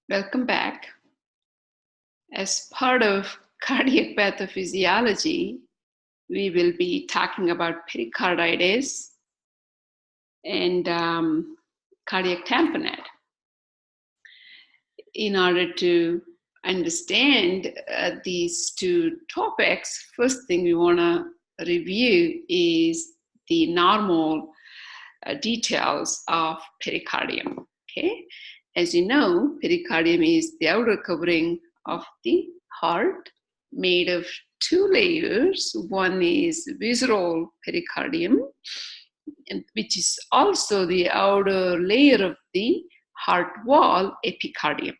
Welcome back. As part of cardiac pathophysiology, we will be talking about pericarditis and cardiac tamponade. In order to understand these two topics, first thing we want to review is the normal details of pericardium. Okay, as you know, pericardium is the outer covering of the heart, made of two layers. One is visceral pericardium, which is also the outer layer of the heart wall, epicardium.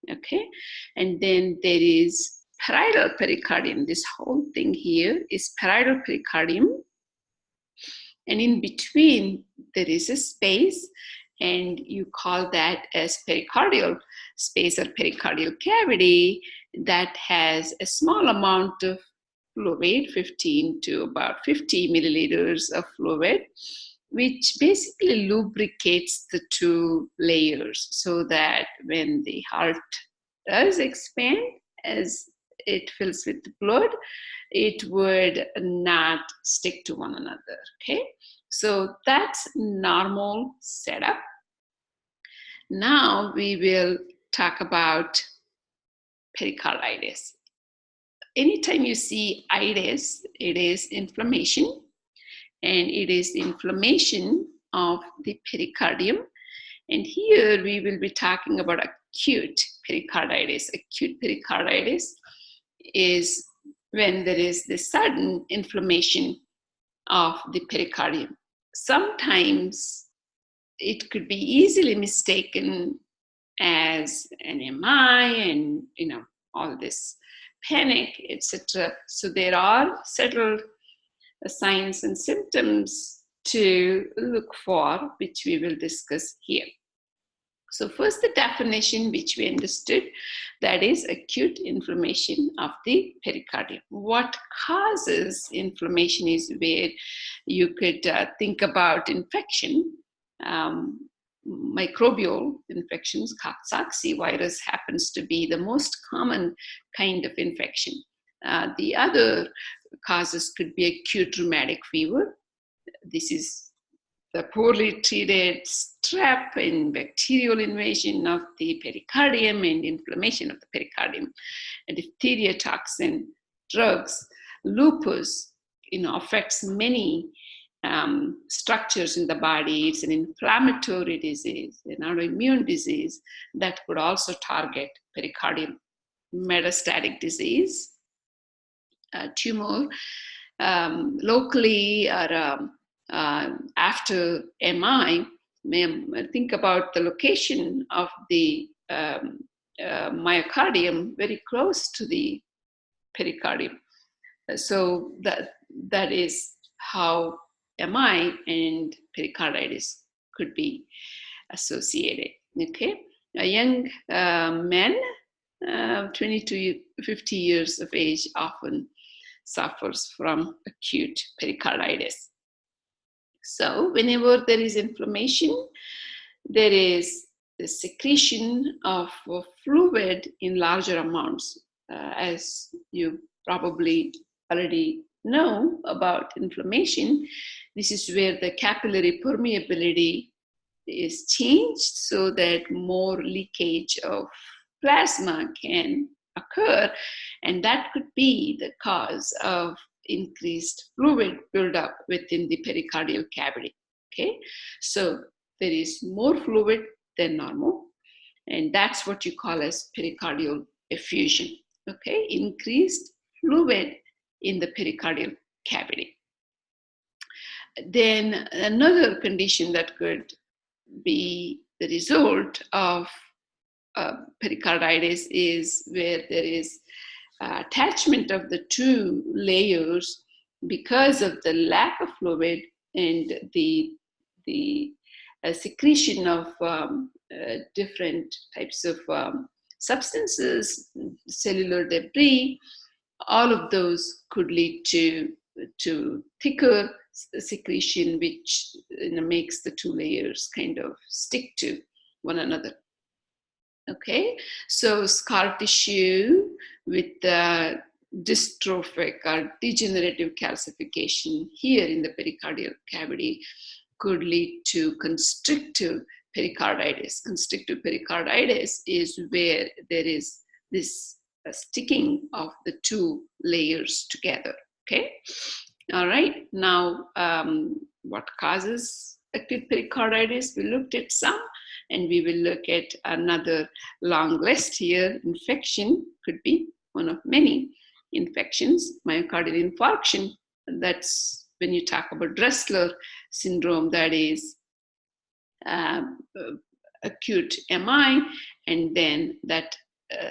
Okay, and then there is parietal pericardium. This whole thing here is parietal pericardium, and in between there is a space, and you call that as pericardial space or pericardial cavity that has a small amount of fluid, 15 to about 50 milliliters of fluid, which basically lubricates the two layers so that when the heart does expand, as it fills with blood, it would not stick to one another. Okay, so that's normal setup. Now we will talk about pericarditis. Anytime you see itis, it is inflammation, and it is inflammation of the pericardium. And here we will be talking about acute pericarditis. Acute pericarditis is when there is the sudden inflammation of the pericardium. Sometimes it could be easily mistaken as an MI and all this panic, etc. So there are several signs and symptoms to look for, which we will discuss here. So first, the definition which we understood, that is acute inflammation of the pericardium. What causes inflammation is where you could think about infection. Microbial infections, Coxsackie virus happens to be the most common kind of infection. The other causes could be acute rheumatic fever. This is the poorly treated strep and bacterial invasion of the pericardium and inflammation of the pericardium. A diphtheria toxin, drugs, lupus, affects many structures in the body. It's an inflammatory disease, an autoimmune disease that could also target pericardium. Metastatic disease, tumor locally or after MI, think about the location of the myocardium very close to the pericardium. So that is how MI and pericarditis could be associated. Okay, a young man, 20 to 50 years of age, often suffers from acute pericarditis. So whenever there is inflammation, there is the secretion of fluid in larger amounts. As you probably already know about inflammation, this is where the capillary permeability is changed so that more leakage of plasma can occur, and that could be the cause of increased fluid buildup within the pericardial cavity. Okay, so there is more fluid than normal, and that's what you call as pericardial effusion. Okay, increased fluid in the pericardial cavity. Then another condition that could be the result of pericarditis is where there is attachment of the two layers because of the lack of fluid and the secretion of different types of substances, cellular debris. All of those could lead to thicker secretion, which makes the two layers kind of stick to one another. Okay, so scar tissue with dystrophic or degenerative calcification here in the pericardial cavity could lead to constrictive pericarditis. Constrictive pericarditis is where there is this sticking of the two layers together. Okay, all right. Now, what causes acute pericarditis? We looked at some, and we will look at another long list here. Infection could be one of many infections. Myocardial infarction, that's when you talk about Dressler syndrome, that is uh, acute MI, and then that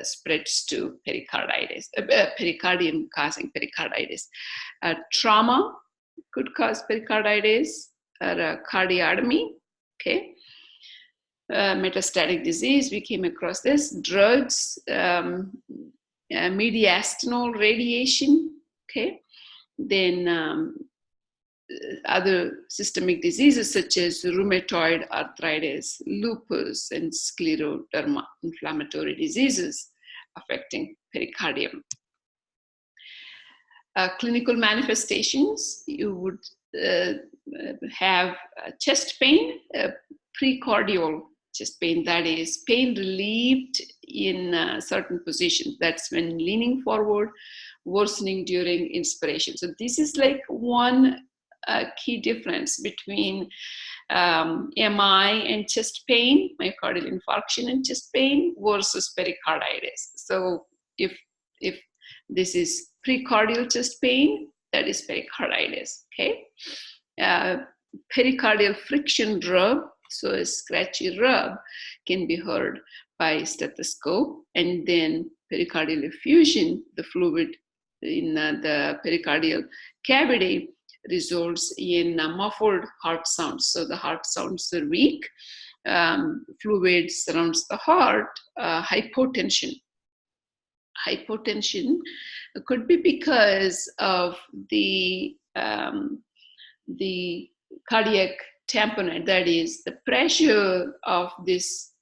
spreads to pericarditis, pericardium causing pericarditis. Trauma could cause pericarditis, or cardiotomy. Okay. Metastatic disease, we came across this. Drugs, mediastinal radiation. Okay. Then other systemic diseases such as rheumatoid arthritis, lupus, and scleroderma, inflammatory diseases affecting pericardium. Clinical manifestations, you would have chest pain, precordial chest pain, that is pain relieved in certain positions. That's when leaning forward, worsening during inspiration. So this is like one key difference between MI and chest pain, myocardial infarction and chest pain versus pericarditis. So if this is precordial chest pain, that is pericarditis. Okay, pericardial friction rub, so a scratchy rub can be heard by stethoscope, and then pericardial effusion, the fluid in the pericardial cavity results in muffled heart sounds. So the heart sounds are weak, fluid surrounds the heart, hypotension. Hypotension could be because of the cardiac tamponade, that is the pressure of this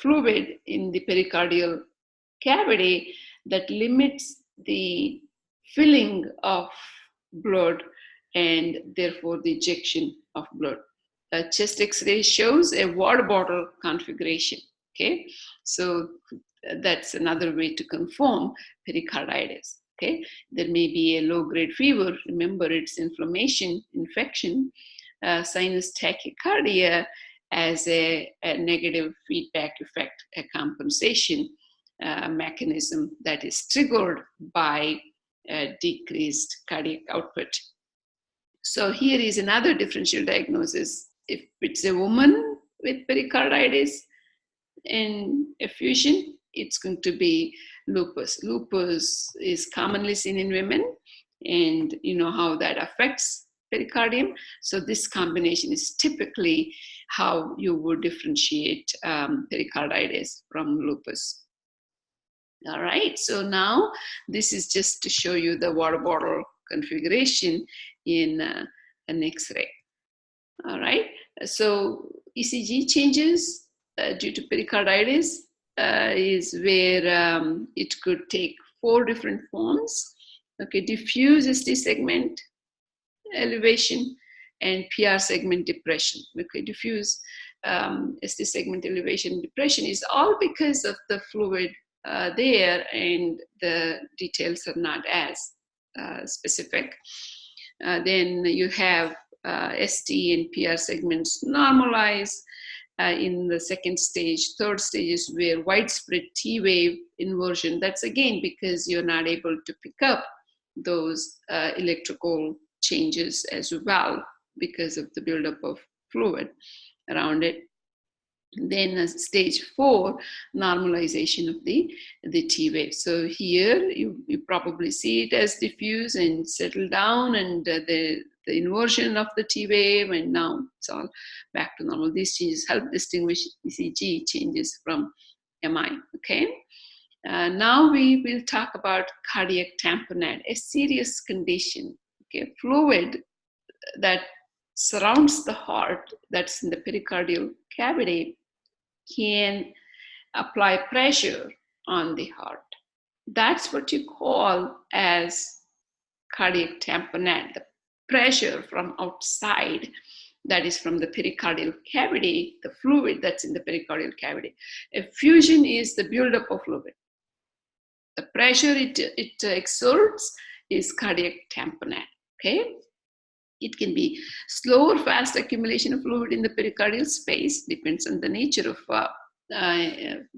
fluid in the pericardial cavity that limits the filling of blood and therefore the ejection of blood. A chest x-ray shows a water bottle configuration. Okay, so that's another way to confirm pericarditis. Okay, there may be a low-grade fever. Remember, it's inflammation, infection, sinus tachycardia as a negative feedback effect, a compensation mechanism that is triggered by decreased cardiac output. So here is another differential diagnosis. If it's a woman with pericarditis and effusion, it's going to be lupus. Lupus is commonly seen in women, and you know how that affects pericardium. So this combination is typically how you would differentiate pericarditis from lupus. All right, so now this is just to show you the water bottle configuration in an X-ray. All right, so ECG changes due to pericarditis is where it could take 4 different forms. Okay, diffuse ST segment elevation and PR segment depression. Okay, diffuse ST segment elevation depression is all because of the fluid there, and the details are not as specific. Then you have ST and PR segments normalize in the second stage. Third stage is where widespread T wave inversion. That's again because you're not able to pick up those electrical changes as well because of the buildup of fluid around it. Then stage 4, normalization of the T wave. So here you probably see it as diffuse and settle down, and the inversion of the T wave, and now it's all back to normal. These changes help distinguish ECG changes from MI. Okay. Now we will talk about cardiac tamponade, a serious condition. Okay, fluid that surrounds the heart, that's in the pericardial cavity, can apply pressure on the heart. That's what you call as cardiac tamponade, the pressure from outside, that is from the pericardial cavity, the fluid that's in the pericardial cavity. Effusion is the buildup of fluid. The pressure it exerts is cardiac tamponade. Okay, it can be slow or fast accumulation of fluid in the pericardial space, depends on the nature of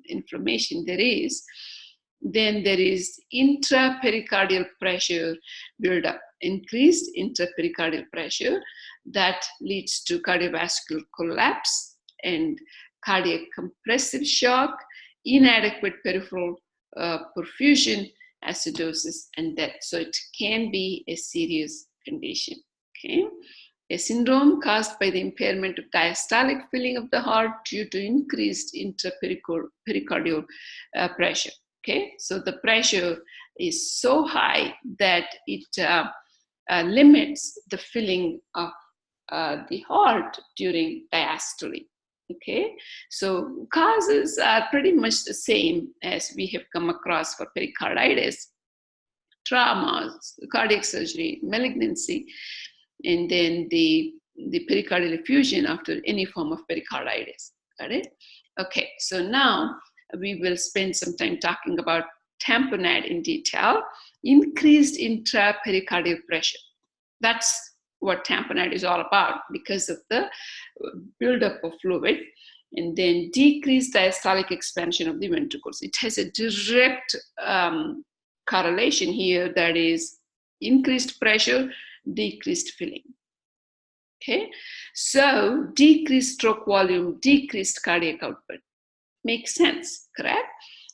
inflammation there is. Then there is intrapericardial pressure buildup, increased intrapericardial pressure that leads to cardiovascular collapse and cardiac compressive shock, inadequate peripheral perfusion, acidosis, and death. So it can be a serious condition. Okay, a syndrome caused by the impairment of diastolic filling of the heart due to increased intrapericardial pressure. Okay, so the pressure is so high that it limits the filling of the heart during diastole. Okay, so causes are pretty much the same as we have come across for pericarditis, traumas, cardiac surgery, malignancy, and then the pericardial effusion after any form of pericarditis. Got it? Okay, so now we will spend some time talking about tamponade in detail. Increased intrapericardial pressure. That's what tamponade is all about because of the buildup of fluid. And then decreased diastolic expansion of the ventricles. It has a direct correlation here, that is increased pressure, decreased filling. Okay, so decreased stroke volume, decreased cardiac output. Makes sense, correct?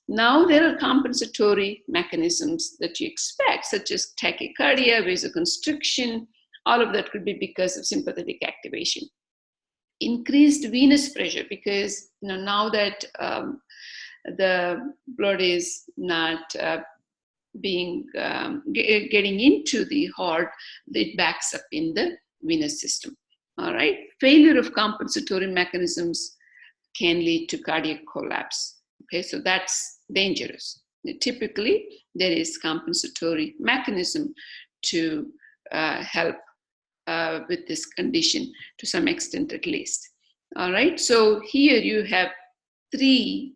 Now there are compensatory mechanisms that you expect, such as tachycardia, vasoconstriction. All of that could be because of sympathetic activation. Increased venous pressure, because now that the blood is not getting into the heart, it backs up in the venous system. All right. Failure of compensatory mechanisms can lead to cardiac collapse. Okay, so that's dangerous. Typically, there is compensatory mechanism to help with this condition to some extent at least. All right, so here you have three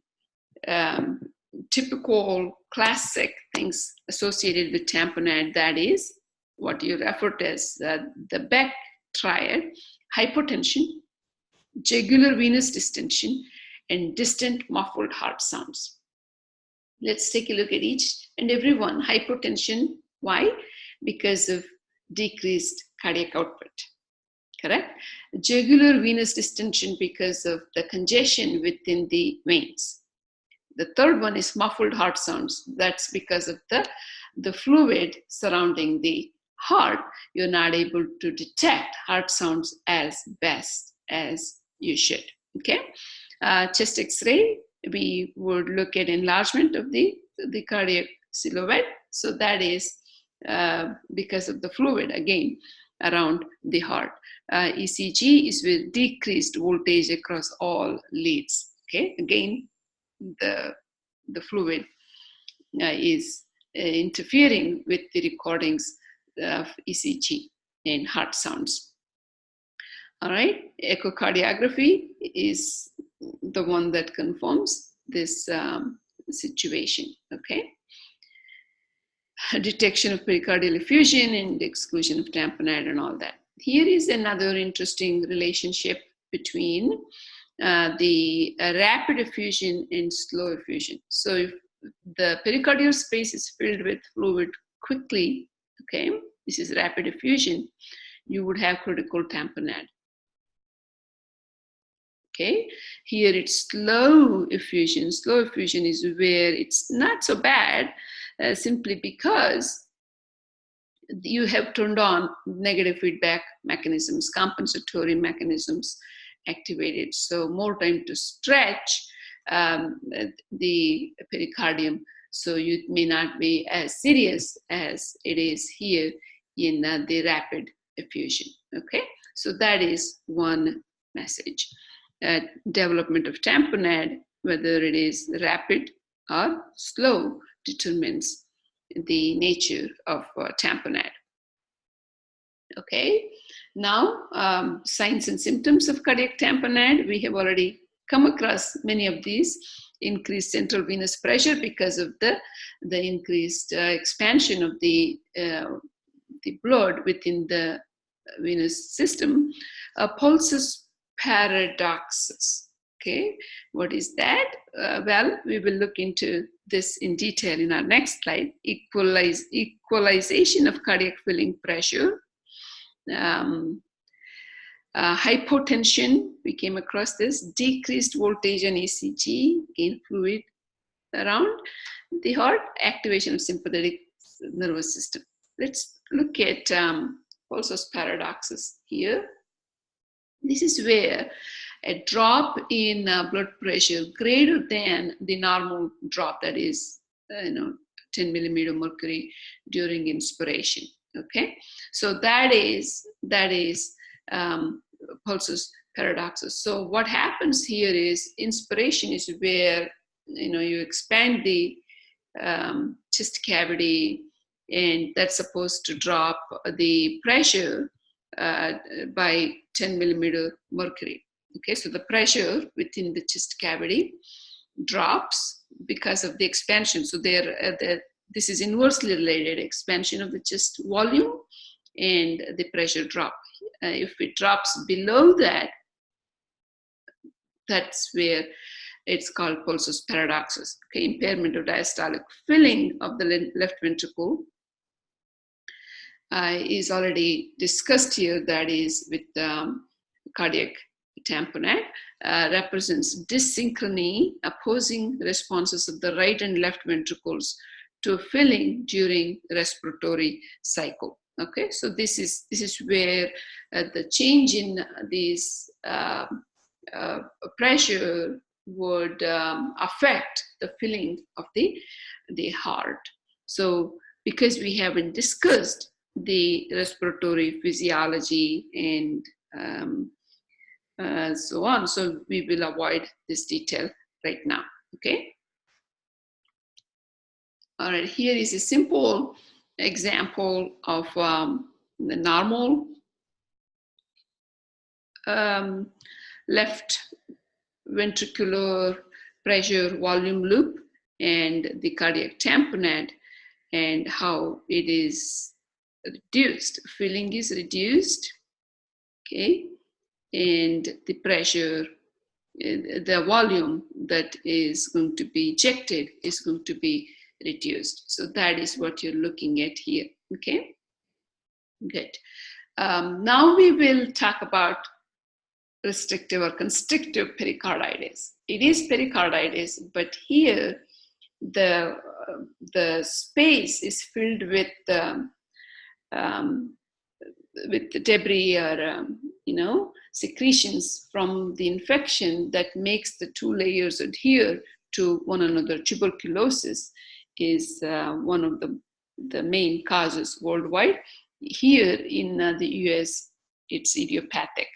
typical classic things associated with tamponade, that is what you refer to as the Beck triad: hypotension, jugular venous distension, and distant muffled heart sounds. Let's take a look at each and every one. Hypotension, why? Because of decreased cardiac output, correct? Jugular venous distension because of the congestion within the veins. The third one is muffled heart sounds. That's because of the fluid surrounding the heart. You're not able to detect heart sounds as best as you should. Okay, chest X-ray, we would look at enlargement of the cardiac silhouette. So that is because of the fluid again around the heart. ECG is with decreased voltage across all leads. Okay, again the fluid is interfering with the recordings of ECG and heart sounds. All right, echocardiography is the one that confirms this situation. Okay, detection of pericardial effusion and exclusion of tamponade and all that. Here is another interesting relationship between the rapid effusion and slow effusion. So if the pericardial space is filled with fluid quickly, okay, this is rapid effusion, you would have critical tamponade. Okay, here it's slow effusion. Slow effusion is where it's not so bad, simply because you have turned on negative feedback mechanisms, compensatory mechanisms activated. So more time to stretch the pericardium. So you may not be as serious as it is here in the rapid effusion. Okay, so that is one message. Development of tamponade whether it is rapid or slow determines the nature of tamponade. Okay, now signs and symptoms of cardiac tamponade. We have already come across many of these. Increased central venous pressure because of the increased expansion of the blood within the venous system. Pulsus paradoxus. Okay, what is that? Well, we will look into this in detail in our next slide. Equalization of cardiac filling pressure. Hypotension, we came across this. Decreased voltage on ECG, gain fluid around the heart. Activation of sympathetic nervous system. Let's look at pulsus paradoxus here. This is where a drop in blood pressure greater than the normal drop, that is 10 millimeter mercury during inspiration. Okay, so that is pulsus paradoxus. So what happens here is inspiration is where you expand the chest cavity, and that's supposed to drop the pressure by 10 millimeter mercury. Okay, so the pressure within the chest cavity drops because of the expansion. So this is inversely related, expansion of the chest volume and the pressure drop. If it drops below that, that's where it's called pulsus paradoxus. Okay, impairment of diastolic filling of the left ventricle is already discussed here. That is with cardiac tamponade. Represents dyssynchrony, opposing responses of the right and left ventricles to filling during respiratory cycle. Okay, so this is where the change in these pressure would affect the filling of the heart. So because we haven't discussed the respiratory physiology and so on, so we will avoid this detail right now. Okay. All right, here is a simple example of the normal left ventricular pressure volume loop and the cardiac tamponade, and how it is reduced. Filling is reduced, okay, and the pressure, the volume that is going to be ejected is going to be reduced. So that is what you're looking at here. Okay, good. Now we will talk about restrictive or constrictive pericarditis. It is pericarditis, but here the space is filled with debris or secretions from the infection that makes the two layers adhere to one another. Tuberculosis is one of the main causes worldwide. Here in the US, it's idiopathic.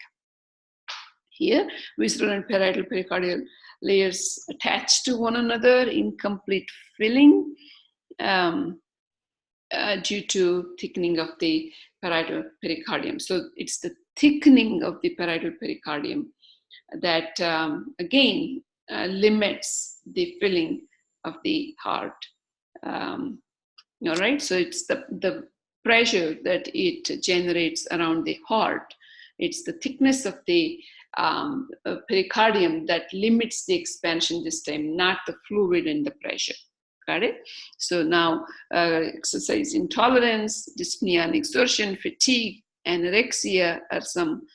Here, visceral and parietal pericardial layers attached to one another, incomplete filling due to thickening of the parietal pericardium. So it's the thickening of the parietal pericardium that again limits the filling of the heart. All right, so it's the pressure that it generates around the heart. It's the thickness of the pericardium that limits the expansion this time, not the fluid and the pressure. Got it? So now exercise intolerance, dyspnea and exertion, fatigue, anorexia are some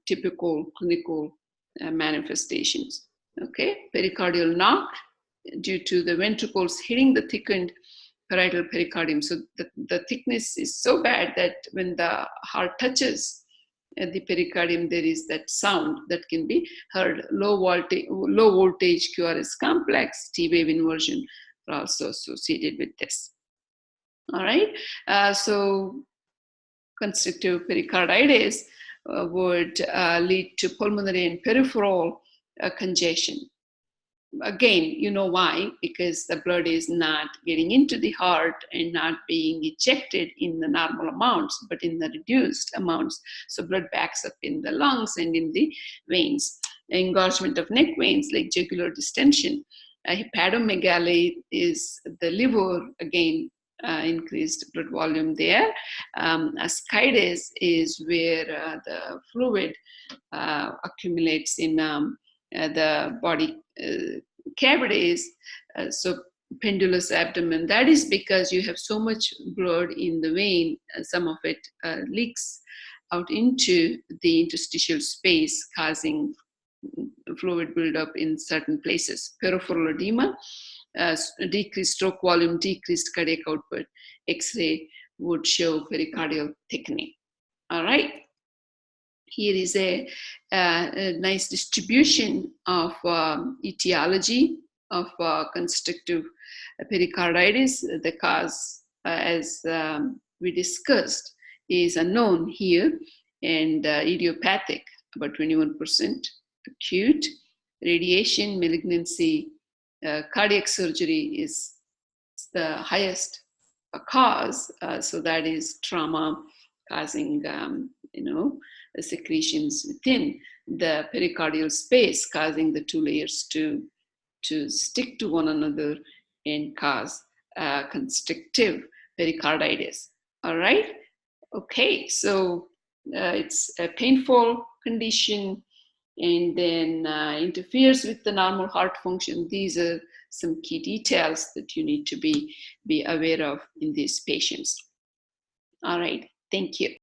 typical clinical manifestations. Okay, pericardial knock due to the ventricles hitting the thickened parietal pericardium. So the thickness is so bad that when the heart touches the pericardium, there is that sound that can be heard. Low voltage QRS complex, T-wave inversion are also associated with this. All right, so constrictive pericarditis would lead to pulmonary and peripheral congestion. again, you know why? Because the blood is not getting into the heart and not being ejected in the normal amounts, but in the reduced amounts. So blood backs up in the lungs and in the veins. Engorgement of neck veins, like jugular distension. Hepatomegaly is the liver, again, increased blood volume there. Ascites is where the fluid accumulates in the body cavities. So pendulous abdomen, that is because you have so much blood in the vein, some of it leaks out into the interstitial space, causing fluid buildup in certain places. Peripheral edema, decreased stroke volume, decreased cardiac output. X-ray would show pericardial thickening. All right. Here is a nice distribution of etiology of constrictive pericarditis. The cause, as we discussed, is unknown here, and idiopathic, about 21%, acute, radiation, malignancy, cardiac surgery is the highest cause. So that is trauma causing, the secretions within the pericardial space, causing the two layers to stick to one another and cause constrictive pericarditis. All right. Okay. So it's a painful condition, and then interferes with the normal heart function. These are some key details that you need to be aware of in these patients. All right. Thank you.